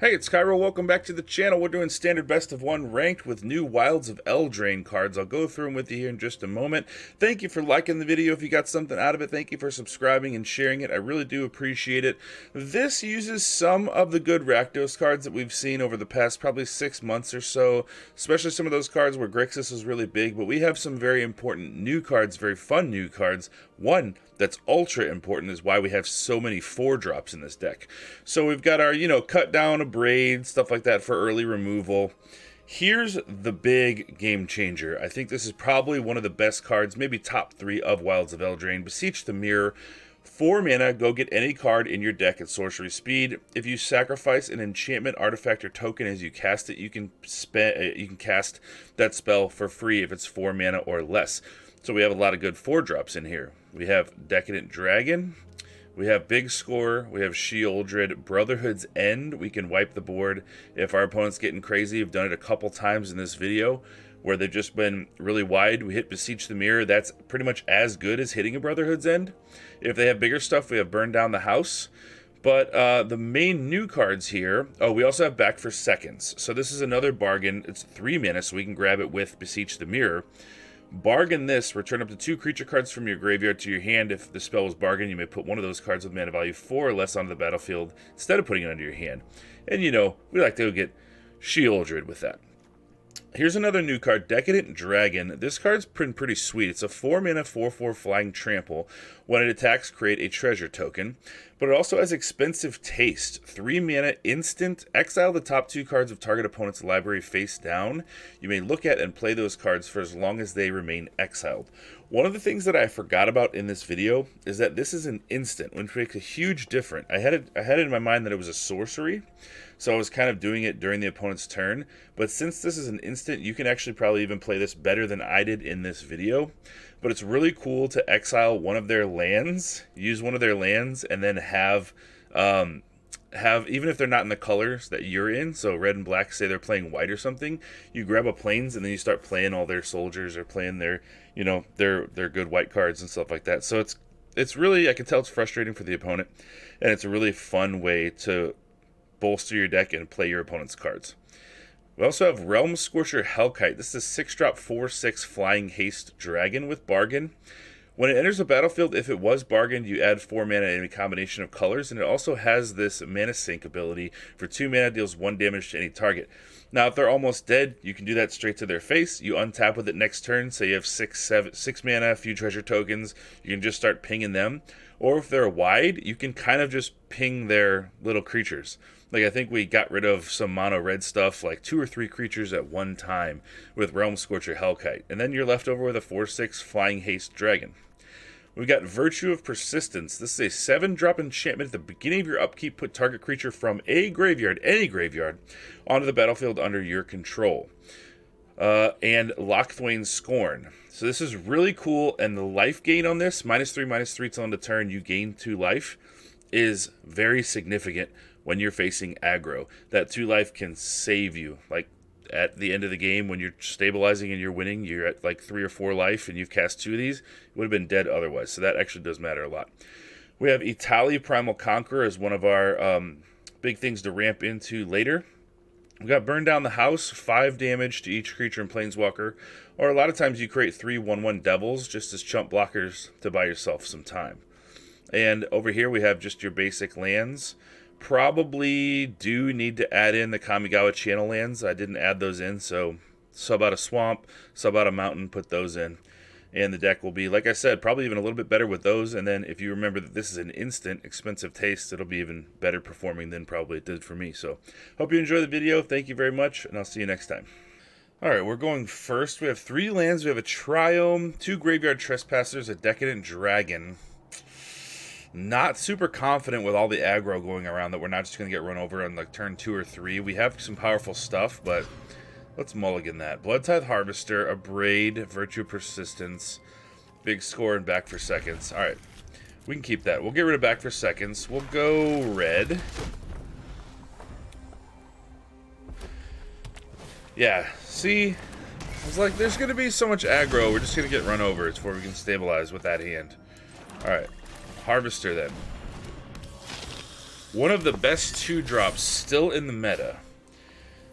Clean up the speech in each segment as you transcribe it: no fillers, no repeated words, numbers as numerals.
Hey, it's Kaero. Welcome back to the channel. We're doing standard best of one ranked with new Wilds of Eldraine cards. I'll go through them with you here in just a moment. Thank you for liking the video if you got something out of it. Thank you for subscribing and sharing it. I really do appreciate it. This uses some of the good Rakdos cards that we've seen over the past probably 6 months or so, especially some of those cards where Grixis was really big, but we have some very important new cards, very fun new cards. One that's ultra important is why we have so many 4-drops in this deck. So we've got our, cut down, abrade, stuff like that for early removal. Here's the big game changer. I think this is probably one of the best cards, maybe top 3 of Wilds of Eldraine. Beseech the Mirror. 4 mana, go get any card in your deck at sorcery speed. If you sacrifice an enchantment, artifact, or token as you cast it, you can cast that spell for free if it's 4 mana or less. So we have a lot of good 4-drops in here. We have Decadent Dragon, we have Big Score, we have Sheoldred, Brotherhood's End. We can wipe the board if our opponent's getting crazy. We've done it a couple times in this video where they've just been really wide. We hit Beseech the Mirror. That's pretty much as good as hitting a Brotherhood's End. If they have bigger stuff, we have Burn Down the House. But the main new cards here, we also have Back for Seconds. So this is another bargain. It's 3 mana, so we can grab it with Beseech the Mirror. Bargain this, return up to 2 creature cards from your graveyard to your hand. If the spell was bargain, you may put one of those cards with mana value 4 or less onto the battlefield instead of putting it under your hand. And we like to go get Sheoldred with that. Here's another new card, Decadent Dragon. This card's pretty sweet. It's a 4 mana 4/4 flying trample. When it attacks, create a treasure token. But it also has expensive taste. 3 mana instant. Exile the top 2 cards of target opponent's library face down. You may look at and play those cards for as long as they remain exiled. One of the things that I forgot about in this video is that this is an instant, which makes a huge difference. I had it in my mind that it was a sorcery, so I was kind of doing it during the opponent's turn. But since this is an instant, you can actually probably even play this better than I did in this video. But it's really cool to exile one of their lands, use one of their lands, and then have even if they're not in the colors that you're in, so red and black, say they're playing white or something, you grab a plains and then you start playing all their soldiers or playing their, their good white cards and stuff like that. So it's really, I can tell it's frustrating for the opponent, and it's a really fun way to bolster your deck and play your opponent's cards. We also have Realm Scorcher Hellkite. This is a 6-drop 4/6 flying haste dragon with bargain. When it enters the battlefield, if it was bargained, you add 4 mana in a combination of colors, and it also has this mana sink ability. For 2 mana, deals 1 damage to any target. Now, if they're almost dead, you can do that straight to their face. You untap with it next turn, say you have 6 mana, a few treasure tokens, you can just start pinging them. Or if they're wide, you can kind of just ping their little creatures. Like, I think we got rid of some mono red stuff, like 2 or 3 creatures at one time with Realm Scorcher Hellkite. And then you're left over with a 4/6 flying haste dragon. We've got Virtue of Persistence. This is a 7-drop enchantment. At the beginning of your upkeep, put target creature from a graveyard, any graveyard, onto the battlefield under your control. And Locthwain's Scorn. So this is really cool, and the life gain on this, -3/-3 till end of turn, you gain 2 life, is very significant when you're facing aggro. That 2 life can save you. Like, at the end of the game, when you're stabilizing and you're winning, you're at like 3 or 4 life, and you've cast 2 of these, you would have been dead otherwise. So that actually does matter a lot. We have Etali, Primal Conqueror, as one of our big things to ramp into later. We got Burn Down the House, 5 damage to each creature and planeswalker. Or a lot of times you create 3 1/1 devils just as chump blockers to buy yourself some time. And over here we have just your basic lands. Probably do need to add in the Kamigawa channel lands. I didn't add those in, so sub out a swamp, sub out a mountain, put those in. And the deck will be, like I said, probably even a little bit better with those. And then if you remember that this is an instant, expensive taste, it'll be even better performing than probably it did for me. So hope you enjoy the video. Thank you very much, and I'll see you next time. All right, we're going first. We have 3 lands. We have a Triome, 2 Graveyard Trespassers, a Decadent Dragon. Not super confident with all the aggro going around that we're not just going to get run over on like turn 2 or 3. We have some powerful stuff, but let's mulligan that. Bloodtithe Harvester, Abrade, Virtue of Persistence, Big Score, and Back for Seconds. All right, we can keep that. We'll get rid of Back for Seconds. We'll go red. Yeah, see? I was like, there's going to be so much aggro. We're just going to get run over before we can stabilize with that hand. All right. Harvester then. One of the best 2-drops still in the meta.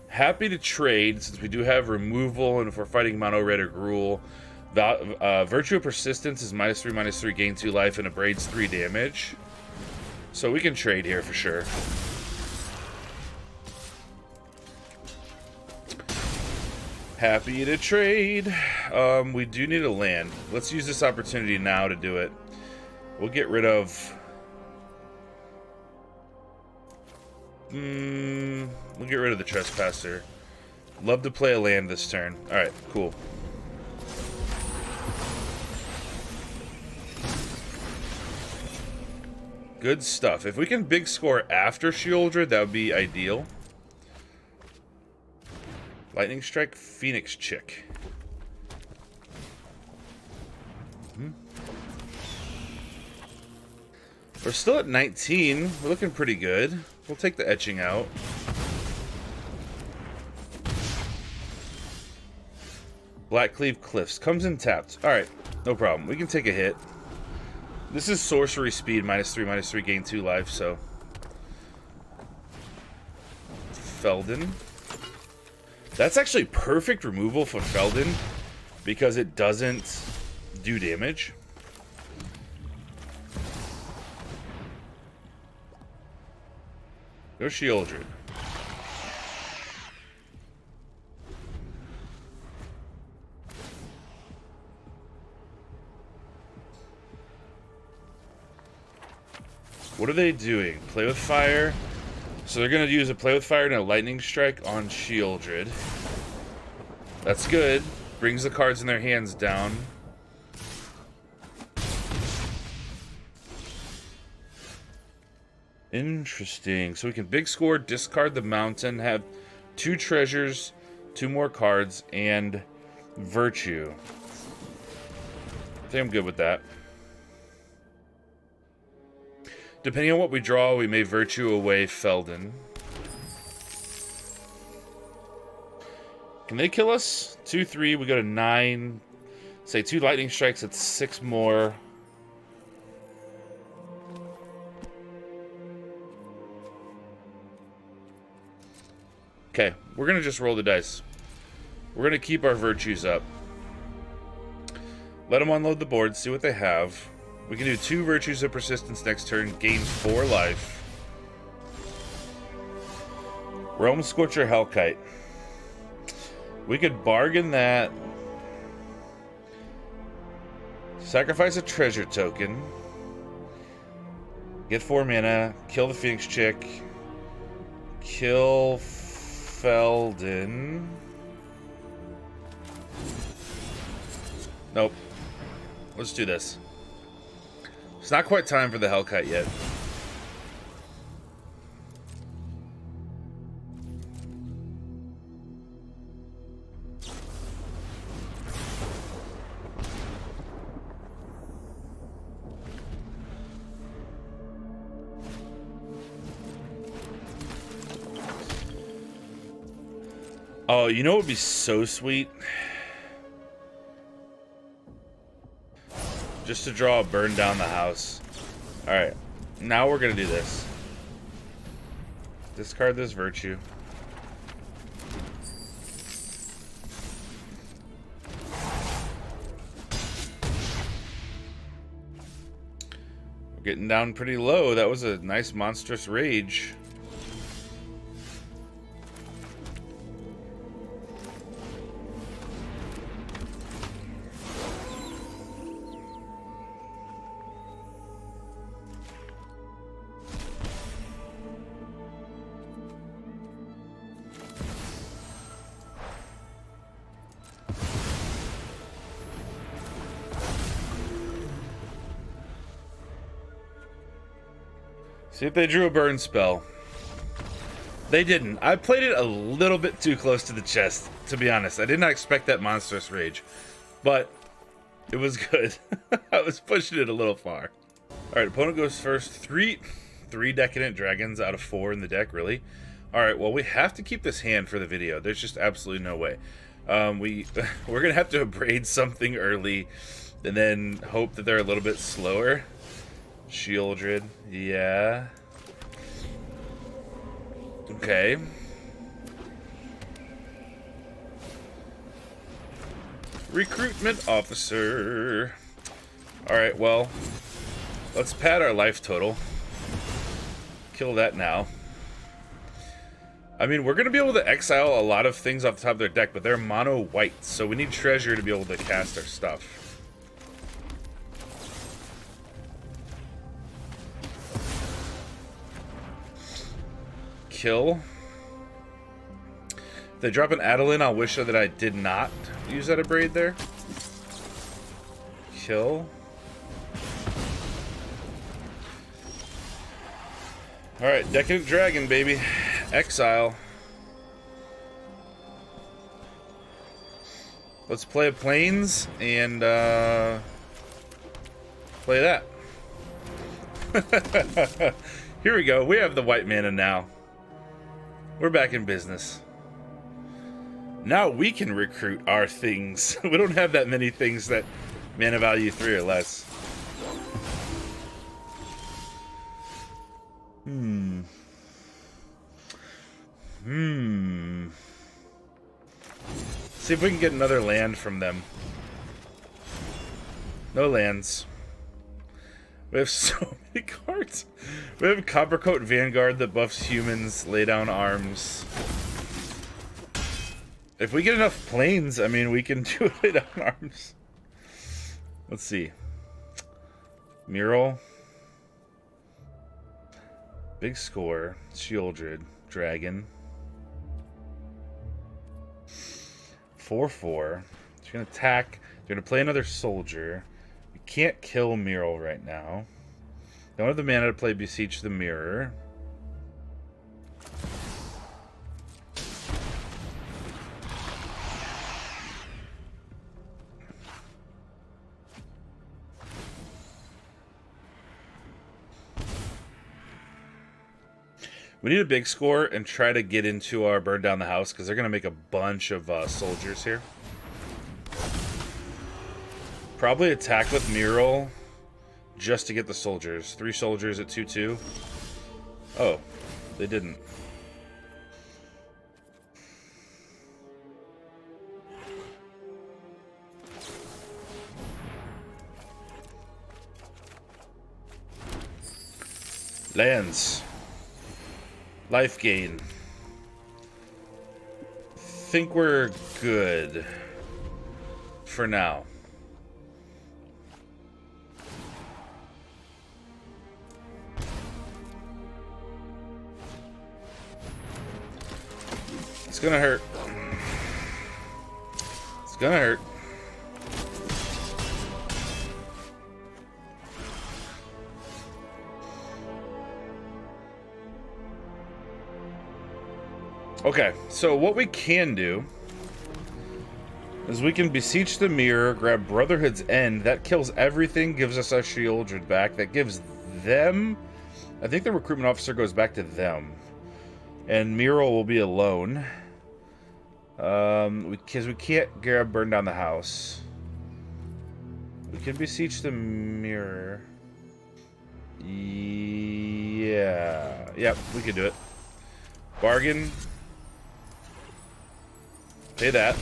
Happy to trade, since we do have removal, and if we're fighting mono red or Gruul. Virtue of Persistence is -3/-3, gain 2 life, and abrades 3 damage. So we can trade here for sure. Happy to trade. We do need a land. Let's use this opportunity now to do it. We'll get rid of... we'll get rid of the Trespasser. Love to play a land this turn. Alright, cool. Good stuff. If we can big score after Sheoldred, that would be ideal. Lightning Strike, Phoenix Chick. We're still at 19. We're looking pretty good. We'll take the etching out. Blackcleave Cliffs. Comes in tapped. Alright, no problem. We can take a hit. This is sorcery speed, -3/-3, gain 2 life, so. Feldon. That's actually perfect removal for Feldon because it doesn't do damage. Go Sheoldred. What are they doing? Play with fire. So they're going to use a play with fire and a lightning strike on Sheoldred. That's good. Brings the cards in their hands down. Interesting. So we can big score, discard the mountain, have 2 treasures, 2 more cards, and virtue. I think I'm good with that. Depending on what we draw, we may virtue away Feldon. Can they kill us? 2/3, we go to 9. Say 2 lightning strikes, that's 6 more. Okay, we're gonna just roll the dice. We're gonna keep our virtues up. Let them unload the board, see what they have. We can do 2 Virtues of Persistence next turn, gain 4 life. Realm Scorcher Hellkite. We could bargain that. Sacrifice a treasure token. Get 4 mana, kill the Phoenix Chick. Kill Feldon. Nope. Let's do this. It's not quite time for the Hellkite yet. Oh, you know what would be so sweet? Just to draw a burn down the house. Alright, now we're gonna do this. Discard this virtue. We're getting down pretty low. That was a nice monstrous rage. See if they drew a burn spell. They didn't. I played it a little bit too close to the chest, to be honest. I did not expect that monstrous rage, but it was good. I was pushing it a little far. Alright, opponent goes first. Three Decadent Dragons out of 4 in the deck, really? Alright, well, we have to keep this hand for the video. There's just absolutely no way. We're going to have to abrade something early and then hope that they're a little bit slower. Sheoldred, yeah. Okay. Recruitment officer. Alright, well, let's pad our life total. Kill that now. I mean, we're going to be able to exile a lot of things off the top of their deck, but they're mono white, so we need treasure to be able to cast our stuff. Kill. If they drop an Adalin, I'll wish that I did not use that Abrade there. Kill. Alright, Decadent Dragon, baby. Exile. Let's play a Plains and play that. Here we go. We have the white mana now. We're back in business. Now we can recruit our things. We don't have that many things that mana value 3 or less. See if we can get another land from them. No lands. We have so many cards. We have Coppercoat Vanguard that buffs humans, lay down arms. If we get enough planes, I mean, we can do lay down arms. Let's see. Mural. Big score. Sheoldred. Dragon. 4/4. You're gonna attack. You're gonna play another soldier. You can't kill Mural right now. Don't have the mana to play Beseech the Mirror. We need a big score and try to get into our burn down the house because they're going to make a bunch of soldiers here. Probably attack with Mural just to get the soldiers. 3 soldiers at 2/2. Oh, they didn't. Lands. Life gain. Think we're good for now. It's gonna hurt. It's gonna hurt. Okay, so what we can do is we can Beseech the Mirror, grab Brotherhood's End. That kills everything, gives us our Sheoldred back. That gives them... I think the recruitment officer goes back to them. And Mural will be alone. Because we can't grab Burn Down the House. We can Beseech the Mirror. Yeah. Yep, we can do it. Bargain. Pay that.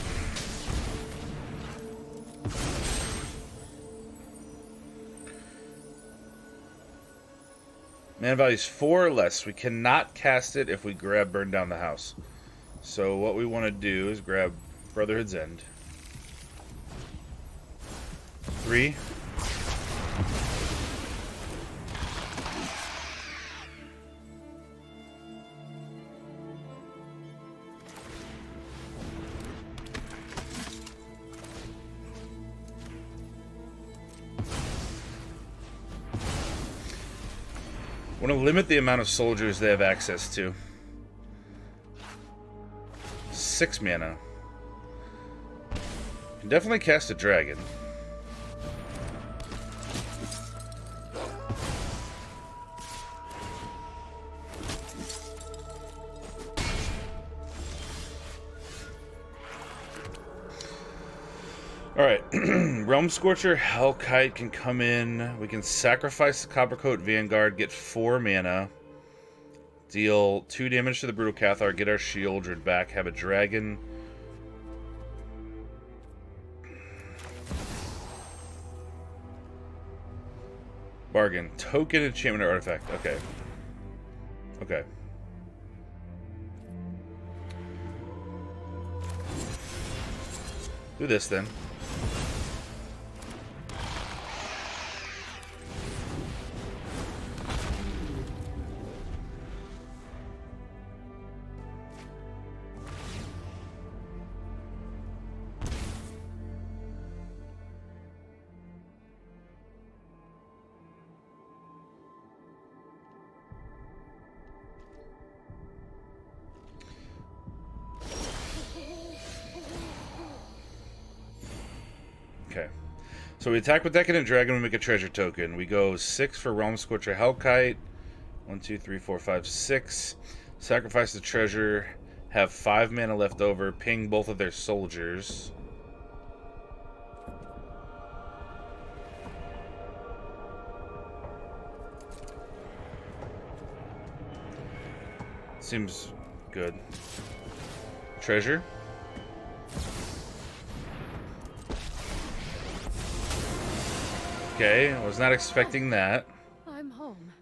Mana value is 4 or less. We cannot cast it if we grab Burn Down the House. So what we want to do is grab Brotherhood's End. 3. I want to limit the amount of soldiers they have access to. 6 mana. Can definitely cast a dragon. Alright, Realm Scorcher, Hellkite can come in. We can sacrifice the Coppercoat Vanguard, get 4 mana Deal 2 damage to the Brutal Cathar, get our Sheoldred back, have a dragon. Bargain. Token, enchantment, or artifact. Okay. Okay. Do this then. Okay. So we attack with Decadent Dragon, we make a treasure token. We go 6 for Realm Scorcher Hellkite. 1, 2, 3, 4, 5, 6. Sacrifice the treasure. Have 5 mana left over. Ping both of their soldiers. Seems good. Treasure. Okay, I was not expecting that. I'm home.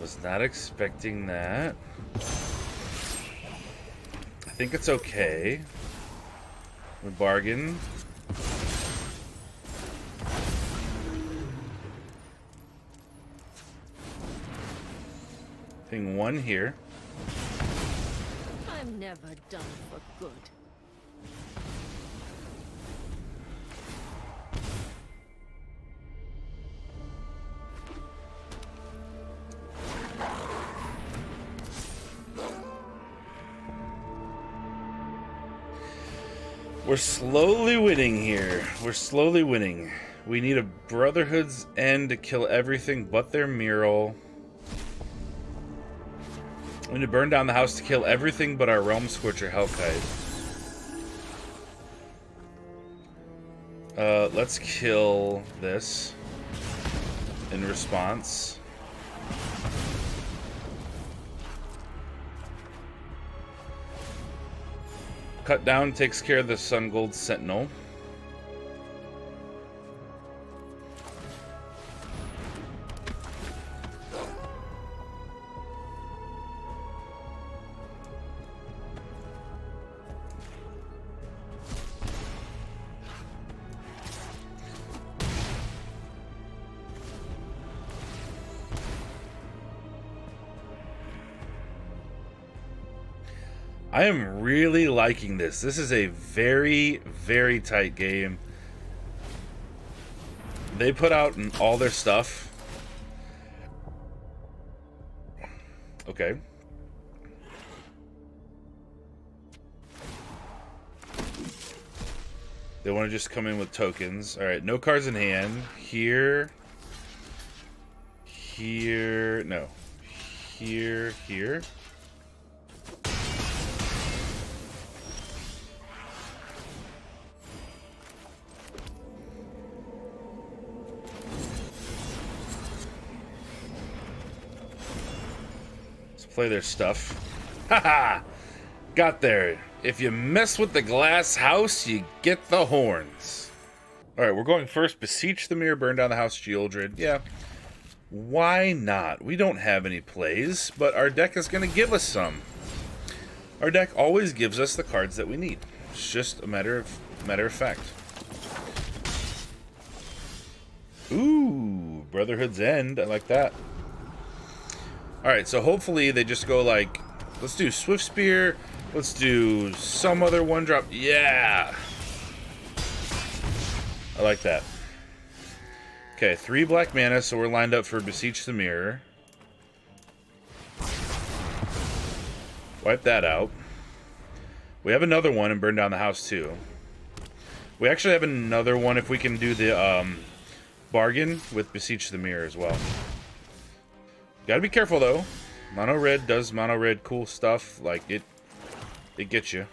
Was not expecting that. I think it's okay. We bargain. Thing 1 here. I'm never done for good. We're slowly winning here. We're slowly winning. We need a Brotherhood's End to kill everything but their mural. We need to burn down the house to kill everything but our Realm Scorcher Hellkite. Let's kill this in response. Cut down takes care of the Sun Gold Sentinel. I am really liking this. This is a very, very tight game. They put out all their stuff. Okay. They want to just come in with tokens. Alright, no cards in hand. Here. Here. No. Here. Here. Play their stuff. Haha! Got there. If you mess with the glass house, you get the horns. Alright, we're going first. Beseech the Mirror, burn down the house, Sheoldred. Yeah. Why not? We don't have any plays, but our deck is going to give us some. Our deck always gives us the cards that we need. It's just a matter of fact. Ooh, Brotherhood's End. I like that. Alright, so hopefully they just go like, let's do Swift Spear, let's do some other 1-drop. Yeah! I like that. Okay, 3 black mana, so we're lined up for Beseech the Mirror. Wipe that out. We have another one and burn down the house too. We actually have another one if we can do the bargain with Beseech the Mirror as well. Gotta be careful though. Mono red does mono red cool stuff. Like it gets you.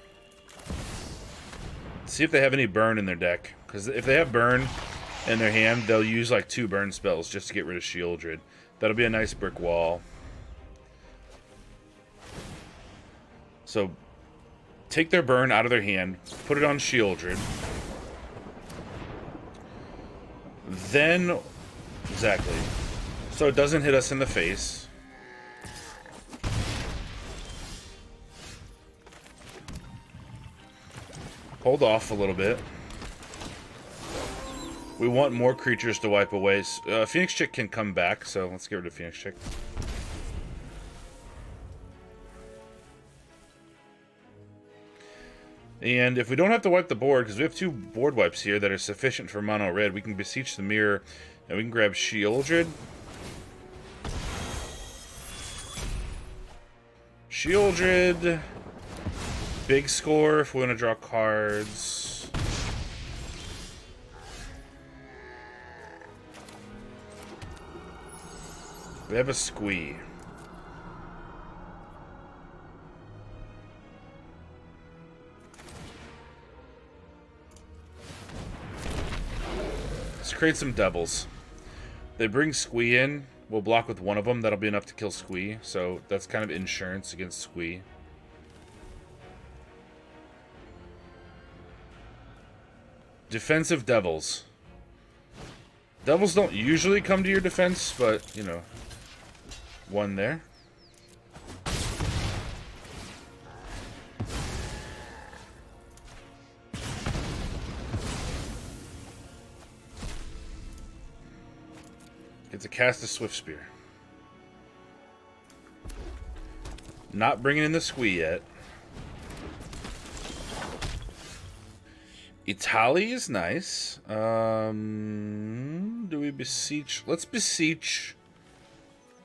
Let's see if they have any burn in their deck. Because if they have burn, in their hand, they'll use like 2 burn spells just to get rid of Sheoldred. That'll be a nice brick wall. So take their burn out of their hand, put it on Sheoldred. Then, exactly. So it doesn't hit us in the face. Hold off a little bit. We want more creatures to wipe away. Phoenix Chick can come back, so let's get rid of Phoenix Chick. And if we don't have to wipe the board, because we have 2 board wipes here that are sufficient for mono red, we can Beseech the Mirror, and we can grab Sheoldred. Sheoldred. Big score if we want to draw cards. We have a Squee. Let's create some devils. They bring Squee in. We'll block with one of them. That'll be enough to kill Squee. So that's kind of insurance against Squee. Defensive devils. Devils don't usually come to your defense, but, you know, one there. Get to cast a Swift Spear. Not bringing in the Squee yet. Etali is nice. Do we beseech? Let's beseech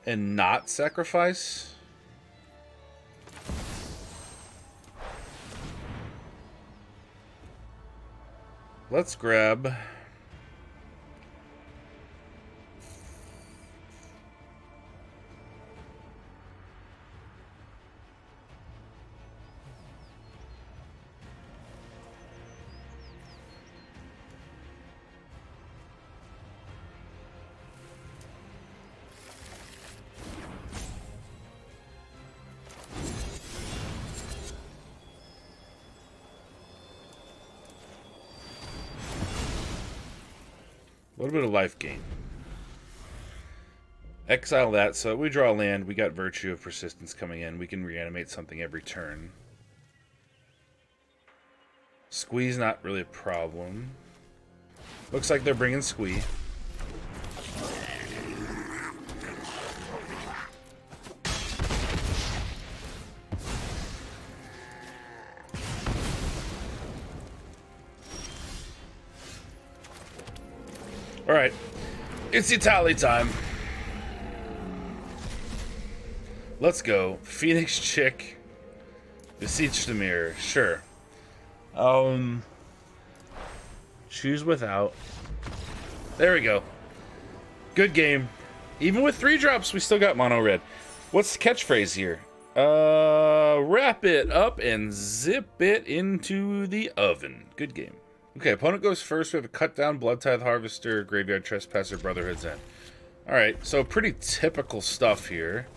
and not sacrifice. Let's grab a little bit of life gain. Exile that, so we draw land. We got Virtue of Persistence coming in. We can reanimate something every turn. Squee's not really a problem. Looks like they're bringing Squee. Alright, it's Etali time. Let's go. Phoenix Chick. Beseech the Mirror. Sure. Choose without. There we go. Good game. Even with 3 drops, we still got mono red. What's the catchphrase here? Wrap it up and zip it into the oven. Good game. Okay, opponent goes first. We have a Cut Down, Blood Tithe Harvester, Graveyard Trespasser, Brotherhood's End. Alright, so pretty typical stuff here.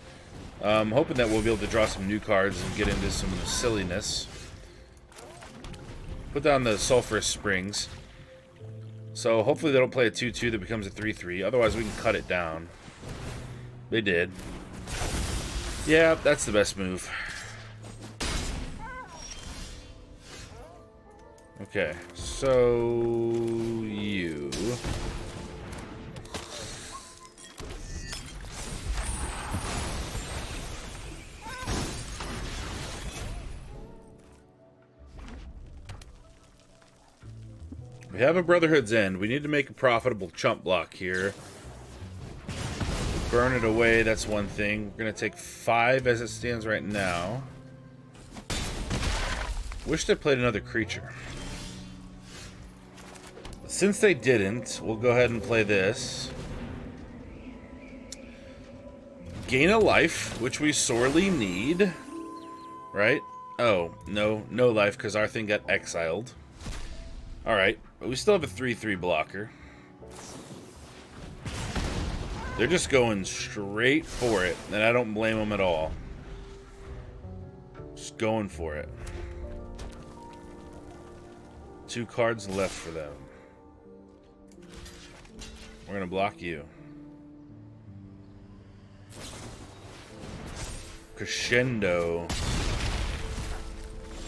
Hoping that we'll be able to draw some new cards and get into some silliness. Put down the Sulphurous Springs. So hopefully they don't play a 2-2 that becomes a 3-3. Otherwise we can cut it down. They did. Yeah, that's the best move. Okay, so you... We have a Brotherhood's End. We need to make a profitable chump block here. Burn it away, that's one thing. We're going to take 5 as it stands right now. Wish they played another creature. Since they didn't, we'll go ahead and play this. Gain a life, which we sorely need. Right? Oh, no life because our thing got exiled. Alright, but we still have a 3-3 blocker. They're just going straight for it, and I don't blame them at all. Just going for it. 2 cards left for them. We're gonna block you. Crescendo.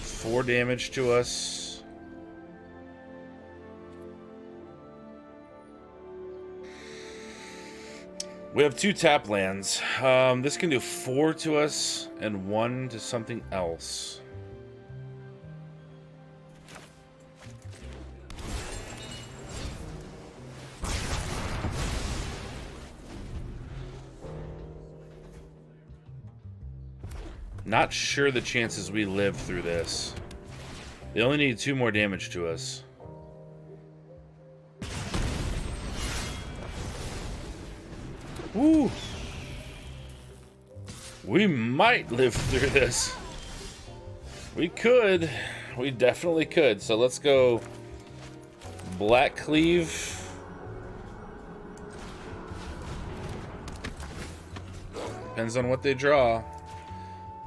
4 damage to us. We have 2 tap lands. This can do 4 to us and 1 to something else. Not sure the chances we live through this. They only need 2 more damage to us. Woo! We might live through this. We could. We definitely could. So let's go Black Cleave. Depends on what they draw.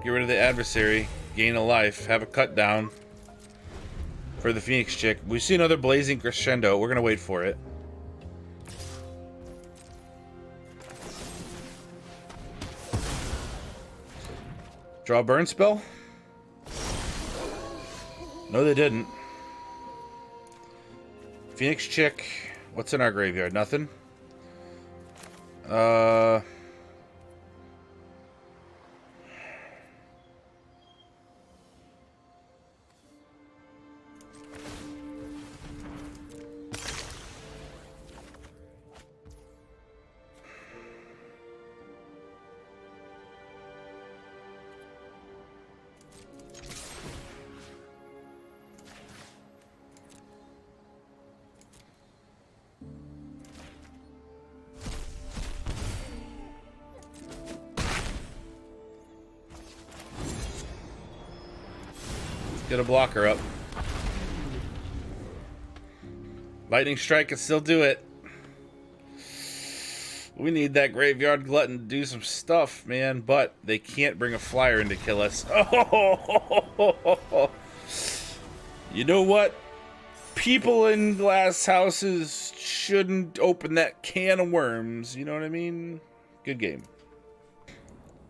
Get rid of the adversary, gain a life, have a cut down for the Phoenix chick. We see another Blazing Crescendo. We're gonna wait for it. Draw a burn spell? No, they didn't. Phoenix chick. What's in our graveyard? Nothing. Get a blocker up. Lightning Strike can still do it. We need that Graveyard Glutton to do some stuff, man. But they can't bring a flyer in to kill us. Oh! You know what? People in glass houses shouldn't open that can of worms. You know what I mean? Good game.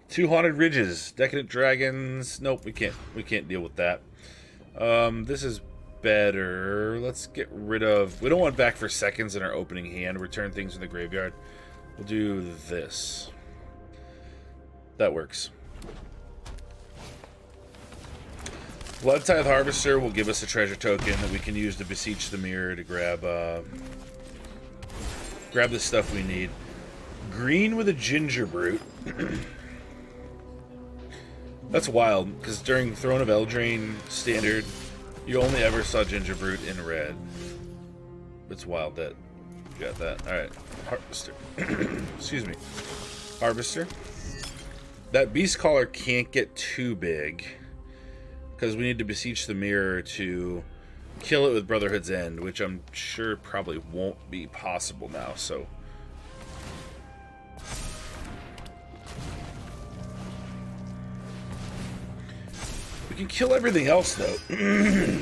2 Haunted Ridges. Decadent Dragons. Nope, we can't. We can't deal with that. This is better. Let's get rid of... We don't want back for seconds in our opening hand. Return things in the graveyard. We'll do this. That works. Blood Tithe Harvester will give us a treasure token that we can use to Beseech the Mirror to grab the stuff we need. Green with a Ginger Brute. That's wild, because during Throne of Eldraine Standard, you only ever saw Ginger Brute in red. It's wild that you got that. Alright, Harvester. Excuse me. Harvester. That Beast Caller can't get too big, because we need to Beseech the Mirror to kill it with Brotherhood's End, which I'm sure probably won't be possible now, so... We can kill everything else, though. As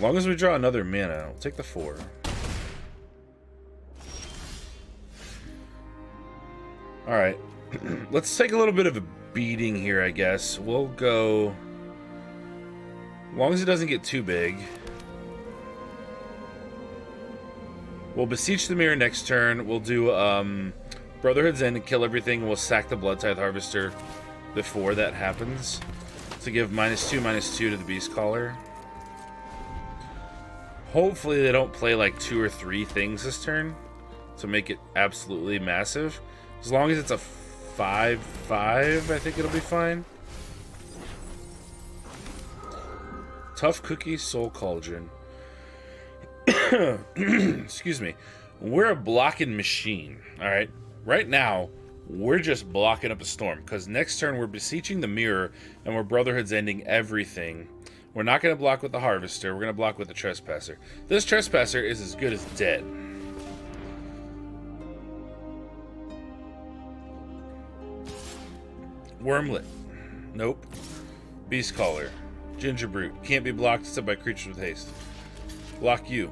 long as we draw another mana, I'll take the 4. Alright. Let's take a little bit of a beating here, I guess. We'll go... As long as it doesn't get too big. We'll Beseech the Mirror next turn. We'll do Brotherhood's End and kill everything. We'll sack the Blood Tithe Harvester before that happens, to give -2/-2 to the Beast Caller. Hopefully they don't play like 2 or 3 things this turn to make it absolutely massive. As long as it's a 5/5, I think it'll be fine. Tough Cookie, Soul Cauldron. Excuse me. We're a blocking machine, alright? Right now, we're just blocking up a storm, because next turn we're Beseeching the Mirror and we're Brotherhood's Ending everything. We're not going to block with the Harvester, we're going to block with the Trespasser. This Trespasser is as good as dead. Wormlet. Nope. Beast Caller. Ginger Brute. Can't be blocked except by creatures with haste. Block you.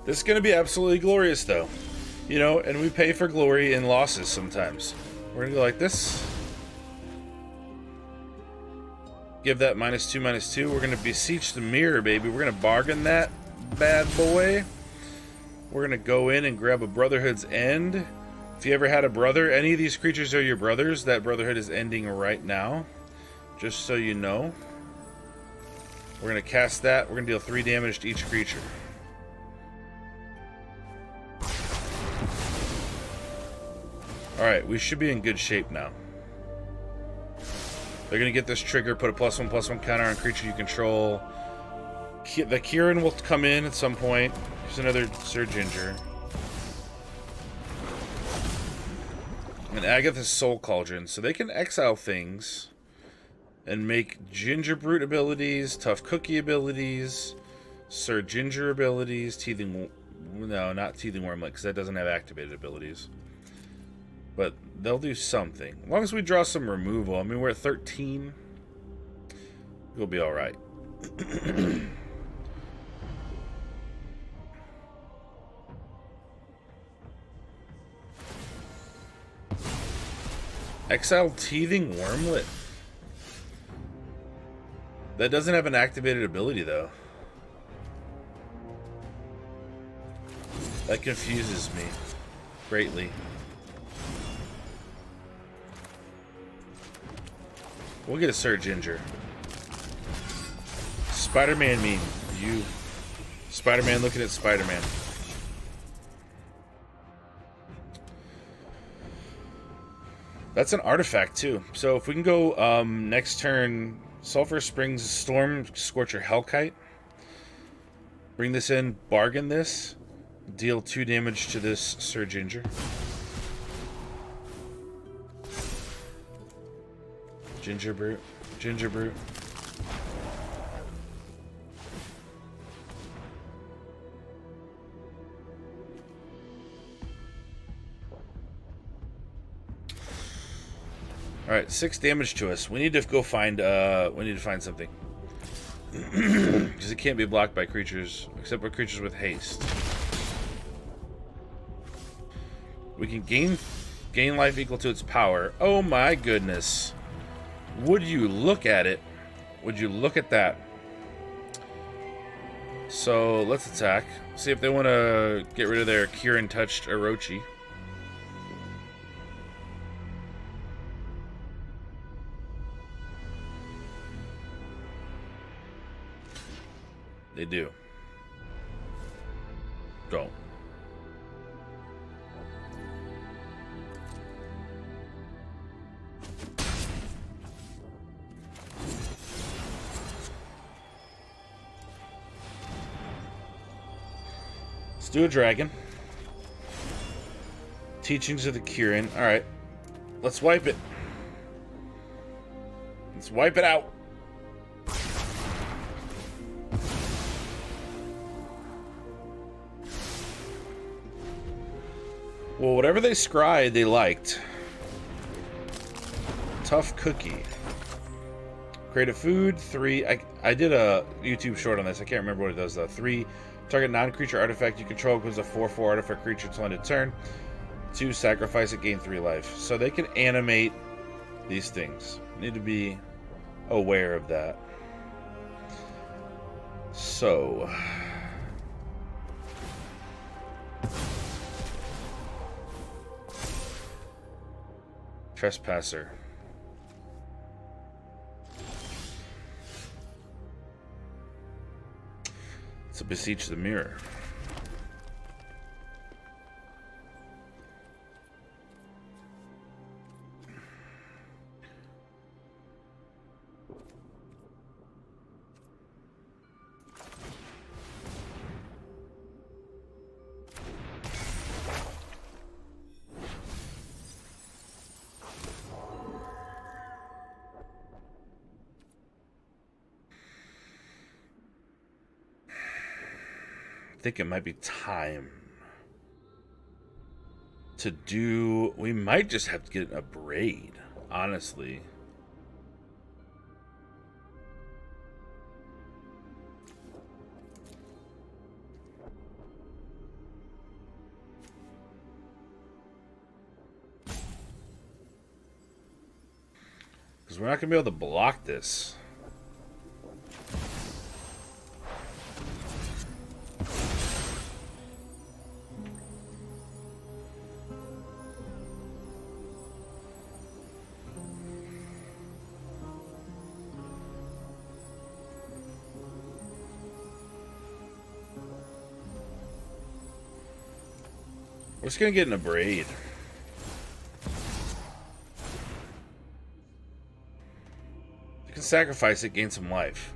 This is going to be absolutely glorious, though. You know, and we pay for glory in losses sometimes. We're going to go like this. Give that -2/-2. We're going to Beseech the Mirror, baby. We're going to bargain that bad boy. We're going to go in and grab a Brotherhood's End. If you ever had a brother, any of these creatures are your brothers. That Brotherhood is ending right now. Just so you know. We're going to cast that. We're going to deal 3 damage to each creature. Alright, we should be in good shape now. They're going to get this trigger, put a +1/+1 counter on creature you control. The Kieran will come in at some point. There's another Sir Ginger. And Agatha's Soul Cauldron. So they can exile things and make Ginger Brute abilities, Tough Cookie abilities, Sir Ginger abilities, Teething... No, not Teething Wormlet, because that doesn't have activated abilities. But they'll do something. As long as we draw some removal. I mean, we're at 13. We'll be alright. Exile Teething Wormlet. That doesn't have an activated ability, though. That confuses me greatly. We'll get a Sir Ginger. Spider-Man meme. You. Spider-Man looking at Spider-Man. That's an artifact, too. So if we can go next turn, Sulphur Springs, Storm Scorcher, Hellkite. Bring this in, bargain this. Deal 2 damage to this Sir Ginger. Ginger Brute. Ginger Brute. Alright, 6 damage to us. We need to go find we need to find something. Because it can't be blocked by creatures, except by creatures with haste. We can gain life equal to its power. Oh my goodness. Would you look at it? Would you look at that? So let's attack. See if they want to get rid of their Kieran touched Orochi. They do. Don't. Let's do a dragon. Teachings of the Kieran. Alright. Let's wipe it. Let's wipe it out. Well, whatever they scried, they liked. Tough Cookie. Create a food. 3. I did a YouTube short on this. I can't remember what it does, though. 3. Target non-creature artifact you control becomes a 4/4 artifact creature until end of turn. 2. Sacrifice it, gain 3 life. So they can animate these things. Need to be aware of that. So... Trespasser. It's a Beseech the Mirror. I think it might be time. to do. We might just have to get a braid, honestly. Because we're not going to be able to block this. We're just going to get in a braid. You can sacrifice it, gain some life.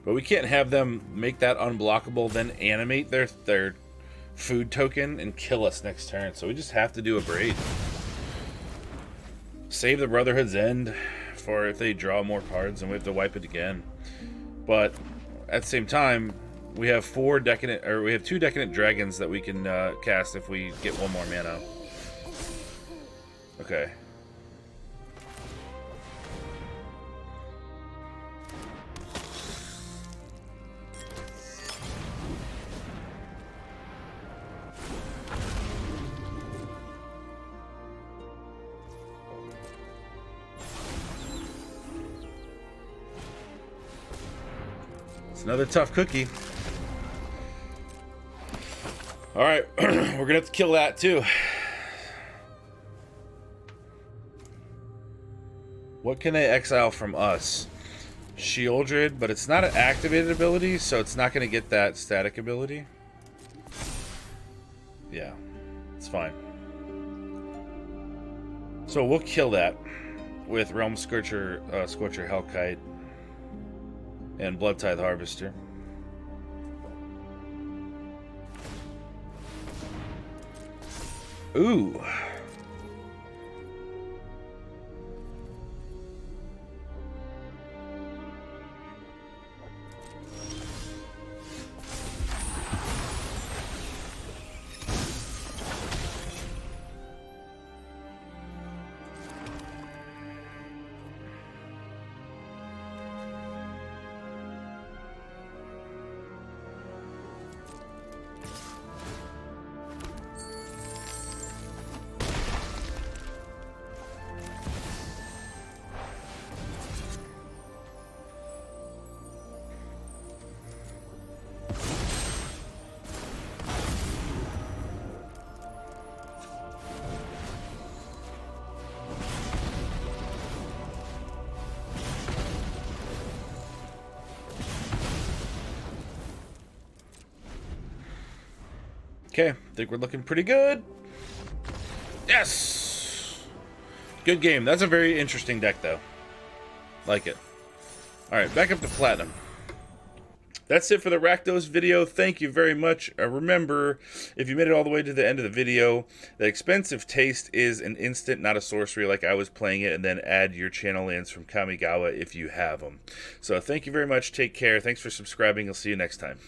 But we can't have them make that unblockable, then animate their food token and kill us next turn. So we just have to do a braid. Save the Brotherhood's End for if they draw more cards and we have to wipe it again. But at the same time, we have two Decadent Dragons that we can cast if we get one more mana. Okay. Another tough cookie. Alright, we're gonna have to kill that too. What can they exile from us? Sheoldred, but it's not an activated ability, so it's not gonna get that static ability. Yeah, it's fine. So we'll kill that with Realm Scorcher, Hellkite, and Blood Tithe Harvester. Ooh. Okay, I think we're looking pretty good. Yes! Good game. That's a very interesting deck, though. Like it. Alright, back up to Platinum. That's it for the Rakdos video. Thank you very much. Remember, if you made it all the way to the end of the video, that Expensive Taste is an instant, not a sorcery like I was playing it, and then add your channel lands from Kamigawa if you have them. So thank you very much. Take care. Thanks for subscribing. I'll see you next time.